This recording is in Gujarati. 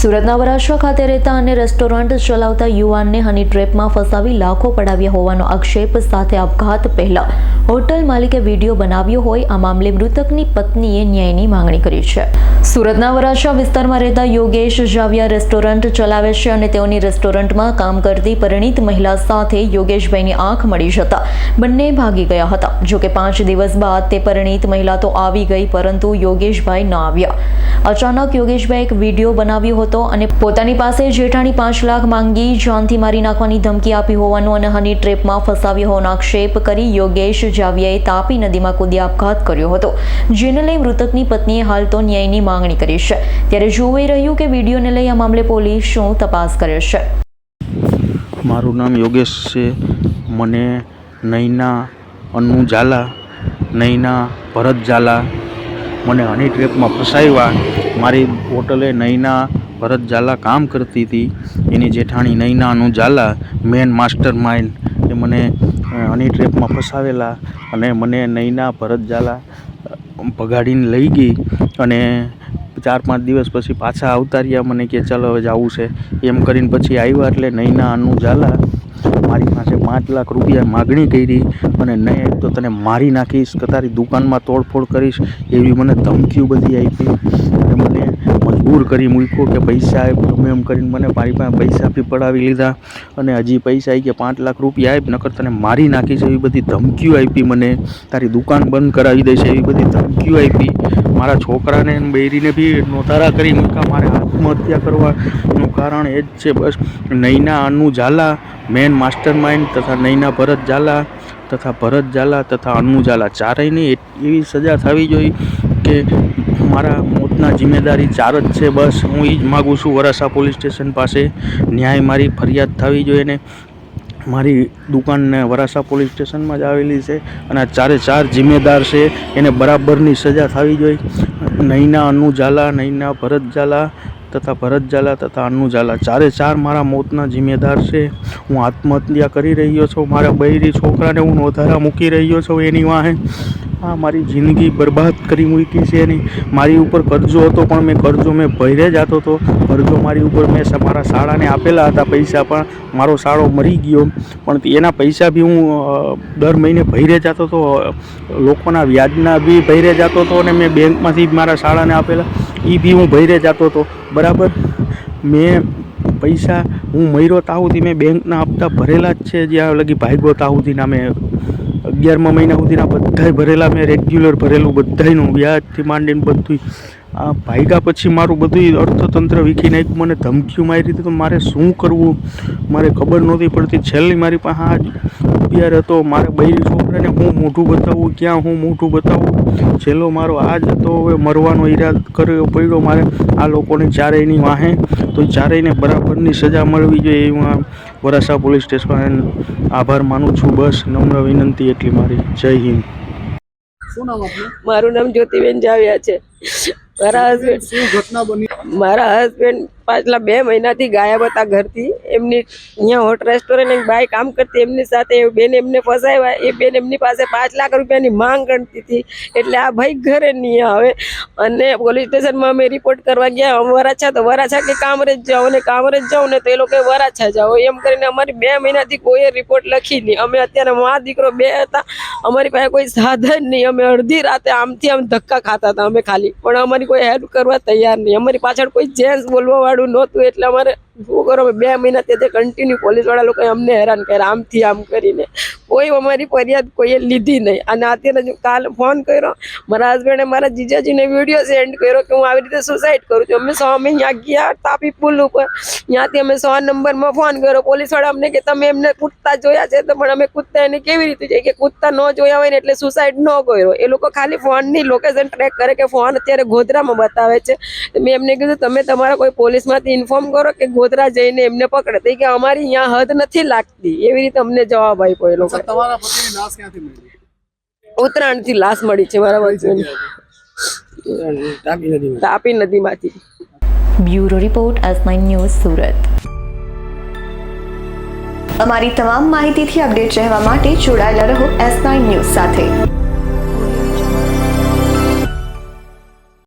સુરતના વરાછા ખાતે રહેતા અને રેસ્ટોરન્ટ ચલાવતા યુવાનને હની ટ્રેપમાં ફસાવી લાખો પડાવ્યા હોવાનો આક્ષેપ સાથે આપઘાત પહેલા હોટલ માલિકે વિડીયો બનાવ્યો હોય આ મામલે મૃતકની પત્નીએ ન્યાયની માંગણી કરી છે। સુરતના વરાછા વિસ્તારમાં રહેતા યોગેશ જાવિયા રેસ્ટોરન્ટ ચલાવે છે અને તેઓની રેસ્ટોરન્ટમાં કામ કરતી પરિણીત મહિલા સાથે યોગેશભાઈની આંખ મળી જતા બંને ભાગી ગયા હતા। જો કે 5 દિવસ બાદ તે પરિણીત મહિલા તો આવી ગઈ પરંતુ યોગેશભાઈ ન આવ્યા। અચાનક યોગેશભાઈ એક વિડીયો બનાવ્યો હતો અને પોતાની પાસે જેઠાણી 5 લાખ માંગી જાનથી મારી નાખવાની ધમકી આપી હોવાનું અને હની ટ્રેપમાં ફસાવ્યો હોવાનો આક્ષેપ કરી યોગેશ જાવિયાએ તાપી નદીમાં કૂદી આપઘાત કર્યો હતો, જેને લઈ મૃતકની પત્નીએ હાલ તો ન્યાયની માંગણી કરી છે। ત્યારે જોવાઈ રહ્યું કે વિડીયોને લઈ આ મામલે પોલીસ શું તપાસ કરે છે। મારું નામ યોગેશ છે। મને નૈના અન્નુ ઝાલા, નૈના ભરત ઝાલા મને હની ટ્રેપમાં ફસાવ્યા। મારી હોટલે નૈના ભરત ઝાલા કામ કરતી હતી, એની જેઠાણી Naina Annu Zala main master mind એ મને હની ટ્રેપમાં ફસાવેલા અને મને નૈના ભરત ઝાલા ભગાડીને લઈ ગઈ અને 4-5 દિવસ પછી પાછા આવતા રહ્યા। મને કે ચાલો હવે જવું છે એમ કરીને પછી આવ્યા એટલે નૈના અન્નુ ઝાલા મારી પાસે 5 લાખ રૂપિયા માગણી કરી અને નહીં તો તને મારી નાખીશ કે તારી દુકાનમાં તોડફોડ કરીશ એવી મને ધમકીઓ બધી આપી અને મને મજબૂર કરી મૂક્યો કે પૈસા આપ ગમે એમ કરીને મને મારી પાસે પૈસા બી પડાવી લીધા અને હજી પૈસા આવી કે 5 લાખ રૂપિયા આપ નકર તને મારી નાખીશ એવી બધી ધમકીઓ આપી। મને તારી દુકાન બંધ કરાવી દઈશ એવી બધી ધમકીઓ આપી। મારા છોકરાને બૈરીને બી નોતારા કરી મૂક્યા। મારે આત્મહત્યા કરવાનું કારણ એ જ છે બસ। Naina Annu Zala main master mind તથા નૈના ભરત ઝાલા તથા ભરત ઝાલા તથા અન્નુ ઝાલા ચારેયને એવી સજા થવી જોઈએ કે મારા મોતના જિમ્મેદારી 4 જ છે બસ। હું એ જ માગું છું વરાછા પોલીસ સ્ટેશન પાસે ન્યાય મારી ફરિયાદ થવી જોઈએ ને મારી દુકાનને વરાછા પોલીસ સ્ટેશનમાં જ આવેલી છે અને આ 4 જિમ્મેદાર છે એને બરાબરની સજા થવી જોઈએ। નૈના અન્નુ ઝાલા, નૈના ભરત ઝાલા તથા ભરત ઝાલા તથા અન્નુ ઝાલા 4 મારા મોતના જિમ્મેદાર છે। હું આત્મહત્યા કરી રહ્યો છું, મારા બૈરી છોકરાને હું નોધારા મૂકી રહ્યો છું એની વાહે। આ મારી જિંદગી બરબાદ કરી મૂકી છે એની। મારી ઉપર કર્જો હતો પણ મેં કર્જો ભર્યા જતો હતો। કર્જો મારી ઉપર મેં મારા શાળાને આપેલા હતા પૈસા પણ મારો શાળો મરી ગયો પણ એના પૈસા બી હું દર મહિને ભર્યા જતો હતો, લોકોના વ્યાજના બી ભર્યા જતો હતો અને મેં બેંકમાંથી મારા શાળાને આપેલા એ બી હું ભર્યા જતો હતો બરાબર। મેં પૈસા હું મર્યો તાહુથી મેં બેંકના હપ્તા ભરેલા જ છે, જ્યાં લગી ભાગ્યો તાહુથીના મેં 11મા મહિના સુધીના બધાય ભરેલા મેં રેગ્યુલર ભરેલું બધાયનું વ્યાજથી માંડીને બધું। આ ભાગ્યા પછી મારું બધું અર્થતંત્ર વીખી નાખ્યું, મને ધમકીઓ મારી હતી તો મારે શું કરવું મારે ખબર નહોતી પડતી। છેલ્લી મારી પાસે આ અભિયાર હતો, મારે બૈરી છોકરાને હું મોઢું બતાવવું, ક્યાં હું મોઢું બતાવવું, છેલ્લો મારો આ જ હતો। હવે મરવાનો ઈરાદ કર્યો પડ્યો મારે આ લોકોને ચારેયની વાહે, તો ચારેયને બરાબરની સજા મળવી જોઈએ એ હું વરાછા પોલીસ સ્ટેશન આભાર માનું છું। બસ નમ્ર વિનંતી એટલી મારી। જય હિન્દ। શું નામ આપનું? મારું નામ જ્યોતિબેન જાવિયા છે। મારા હસબન્ડ પાછલા 2 મહિનાથી ગાયબ હતા ઘરથી। એમની અહીંયા હોટ રેસ્ટોરન્ટ એક બાઈ કામ કરતી, એમની સાથે બેન એમને ફસાવ્યા। એ બેન એમની પાસે 5 લાખ રૂપિયાની માંગ કરતી હતી એટલે આ ભાઈ ઘરે નહીં આવે અને પોલીસ સ્ટેશનમાં અમે રિપોર્ટ કરવા ગયા વરાછા, તો વરાછા કે કામરેજ જાઓ અને કામરેજ જાઓ ને તો એ લોકો વરાછા જાઓ એમ કરીને અમારી 2 મહિનાથી કોઈએ રિપોર્ટ લખી નહીં। અમે અત્યારે મા દીકરો 2 હતા, અમારી પાસે કોઈ સાધન નહીં, અમે અડધી રાતે આમથી આમ ધક્કા ખાતા હતા અમે ખાલી, પણ અમારી કોઈ હેલ્પ કરવા તૈયાર નહીં। અમારી પાછળ કોઈ જેન્ટ્સ બોલવા વાળું નહોતું એટલે અમારે શું કરો, 2 મહિના તે કન્ટિન્યુ પોલીસ વાળા લોકોએ અમને હેરાન કર્યા આમથી આમ કરીને। કોઈ અમારી ફરિયાદ કોઈએ લીધી નહીં અને અત્યારે કાલ ફોન કર્યો મારા હસબન્ડે મારા જીજાજીને વિડીયો સેન્ડ કર્યો કે હું આવી રીતે સુસાઇડ કરું છું। અમે ત્યાં ગયા તાપી પુલ ઉપર, ત્યાંથી અમે 100 નંબરમાં ફોન કર્યો। પોલીસ વાળા અમને કે તમે એમને કૂદતા જોયા છે તો પણ અમે કૂદતા એને કેવી રીતે જોઈએ કે કૂદતા ન જોયા હોય ને એટલે સુસાઇડ ન કર્યો। એ લોકો ખાલી ફોનની લોકેશન ટ્રેક કરે કે ફોન અત્યારે ગોધરામાં બતાવે છે। મેં એમને કીધું તમે તમારા કોઈ પોલીસમાંથી ઇન્ફોર્મ કરો કે ગોધરા જઈને એમને પકડે, કે અમારી અહીંયા હદ નથી લાગતી એવી રીતે અમને જવાબ આપ્યો એ લોકો। તમારા પતિની લાશ ક્યાંથી મળી? ઉત્તરાયણથી લાશ મળી છે મારા પતિની, તાપી નદીમાંથી। Bureau report S9 news Surat. અમારી તમામ માહિતીથી અપડેટ રહેવા માટે જોડાયેલા રહો S9 ન્યૂઝ સાથે।